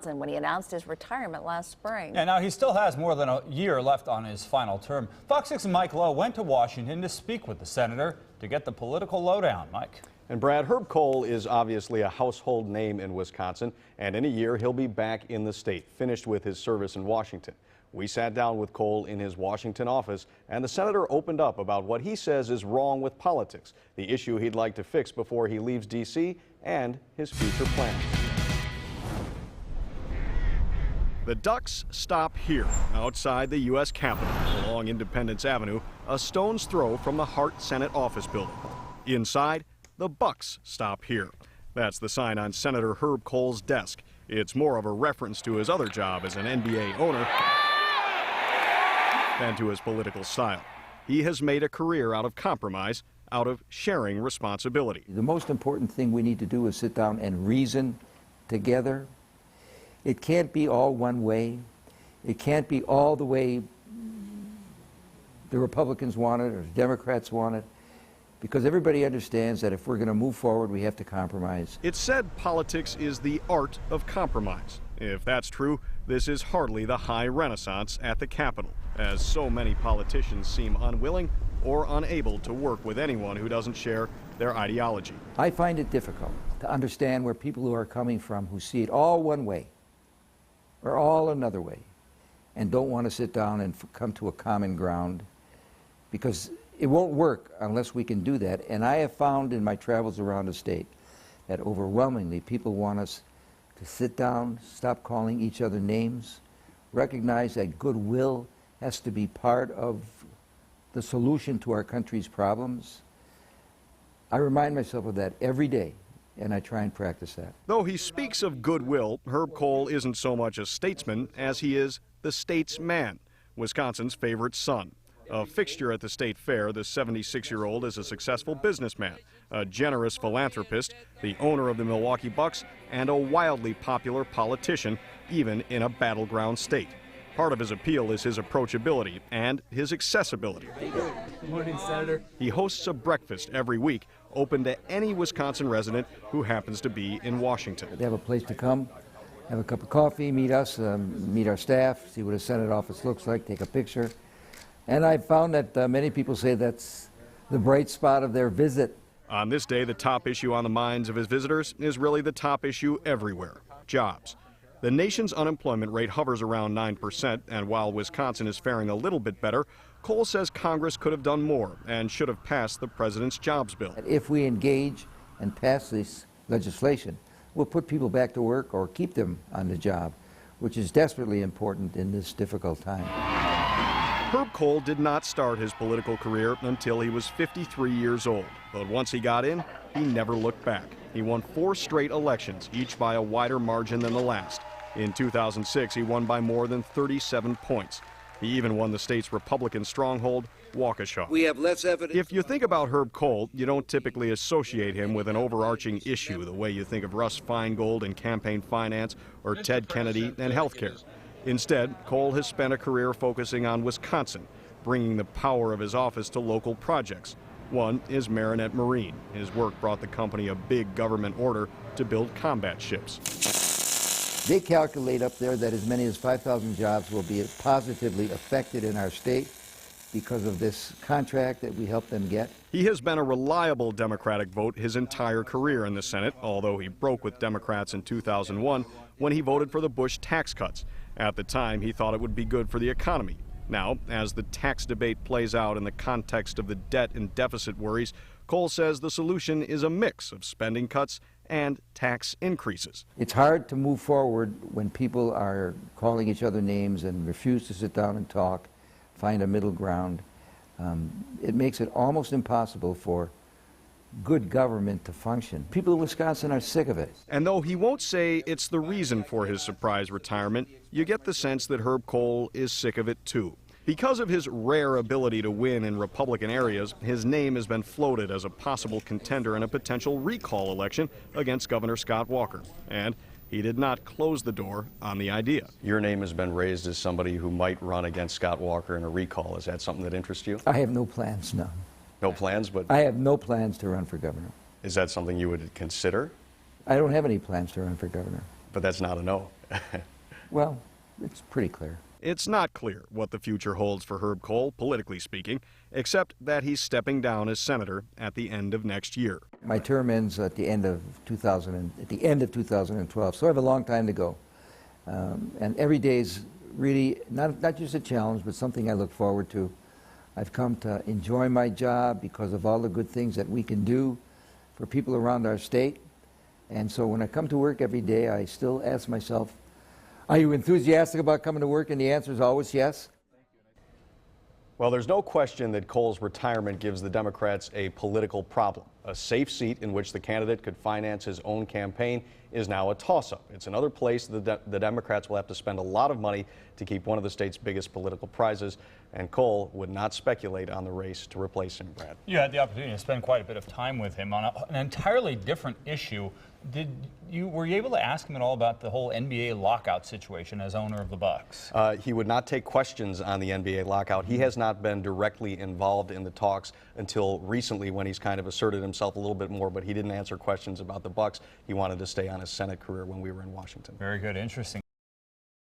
Wisconsin when he announced his retirement last spring. Yeah, now he still has more than a year left on his final term. Fox 6's Mike Lowe went to Washington to speak with the senator to get the political lowdown. Mike. And Brad, Herb Kohl is obviously a household name in Wisconsin, and in a year he'll be back in the state, finished with his service in Washington. We sat down with Kohl in his Washington office, and the senator opened up about what he says is wrong with politics, the issue he'd like to fix before he leaves D.C., and his future plans. The Ducks stop here, outside the U.S. Capitol, along Independence Avenue, a stone's throw from the Hart Senate office building. Inside, the Bucks stop here. That's the sign on Senator Herb Kohl's desk. It's more of a reference to his other job as an NBA owner than to his political style. He has made a career out of compromise, out of sharing responsibility. The most important thing we need to do is sit down and reason together. It can't be all one way. It can't be all the way the Republicans want it or the Democrats want it, because everybody understands that if we're going to move forward, we have to compromise. It's said politics is the art of compromise. If that's true, this is hardly the high renaissance at the Capitol, as so many politicians seem unwilling or unable to work with anyone who doesn't share their ideology. I find it difficult to understand where people who are coming from, who see it all one way or all another way, and don't want to sit down and come to a common ground, because it won't work unless we can do that. And I have found in my travels around the state that overwhelmingly people want us to sit down, stop calling each other names, recognize that goodwill has to be part of the solution to our country's problems. I remind myself of that every day, and I try and practice that. Though he speaks of goodwill, Herb Kohl isn't so much a statesman as he is the state's man, Wisconsin's favorite son. A fixture at the state fair, the 76-year-old is a successful businessman, a generous philanthropist, the owner of the Milwaukee Bucks, and a wildly popular politician, even in a battleground state. Part of his appeal is his approachability and his accessibility. Good morning, Senator. He hosts a breakfast every week, open to any Wisconsin resident who happens to be in Washington. They have a place to come, have a cup of coffee, meet us, meet our staff, see what a Senate office looks like, take a picture. And I've found that many people say that's the bright spot of their visit. On this day, the top issue on the minds of his visitors is really the top issue everywhere: jobs. The nation's unemployment rate hovers around 9%, and while Wisconsin is faring a little bit better, Kohl says Congress could have done more and should have passed the president's jobs bill. If we engage and pass this legislation, we'll put people back to work or keep them on the job, which is desperately important in this difficult time. Herb Kohl did not start his political career until he was 53 years old, but once he got in, he never looked back. He won 4 straight elections, each by a wider margin than the last. In 2006, he won by more than 37 points. He even won the state's Republican stronghold, Waukesha. We have less evidence. If you think about Herb Kohl, you don't typically associate him with an overarching issue the way you think of Russ Feingold and campaign finance or Ted Kennedy and health care. Instead, Kohl has spent a career focusing on Wisconsin, bringing the power of his office to local projects. One is Marinette Marine. His work brought the company a big government order to build combat ships. They calculate up there that as many as 5,000 jobs will be positively affected in our state because of this contract that we helped them get. He has been a reliable Democratic vote his entire career in the Senate, although he broke with Democrats in 2001 when he voted for the Bush tax cuts. At the time, he thought it would be good for the economy. Now, as the tax debate plays out in the context of the debt and deficit worries, Kohl says the solution is a mix of spending cuts and tax increases. It's hard to move forward when people are calling each other names and refuse to sit down and talk, find a middle ground. It makes it almost impossible for good government to function. People in Wisconsin are sick of it. And though he won't say it's the reason for his surprise retirement, you get the sense that Herb Kohl is sick of it too. Because of his rare ability to win in Republican areas, his name has been floated as a possible contender in a potential recall election against Governor Scott Walker. And he did not close the door on the idea. Your name has been raised as somebody who might run against Scott Walker in a recall. Is that something that interests you? I have no plans, no. No plans, but... I have no plans to run for governor. Is that something you would consider? I don't have any plans to run for governor. But that's not a no. Well, it's pretty clear. It's not clear what the future holds for Herb Kohl, politically speaking, except that he's stepping down as senator at the end of next year. My term ends at the end of 2012, so I have a long time to go. And every day is really not just a challenge, but something I look forward to. I've come to enjoy my job because of all the good things that we can do for people around our state. And so when I come to work every day, I still ask myself, are you enthusiastic about coming to work? And the answer is always yes. Well, there's no question that Kohl's retirement gives the Democrats a political problem. A safe seat in which the candidate could finance his own campaign is now a toss-up. It's another place the Democrats will have to spend a lot of money to keep one of the state's biggest political prizes, and Kohl would not speculate on the race to replace him, Brad. You had the opportunity to spend quite a bit of time with him on an entirely different issue. Were you able to ask him at all about the whole NBA lockout situation as owner of the Bucks? He would not take questions on the NBA lockout. He has not been directly involved in the talks until recently, when he's kind of asserted himself a little bit more, but he didn't answer questions about the Bucks. He wanted to stay on his Senate career when we were in Washington. Very good, interesting.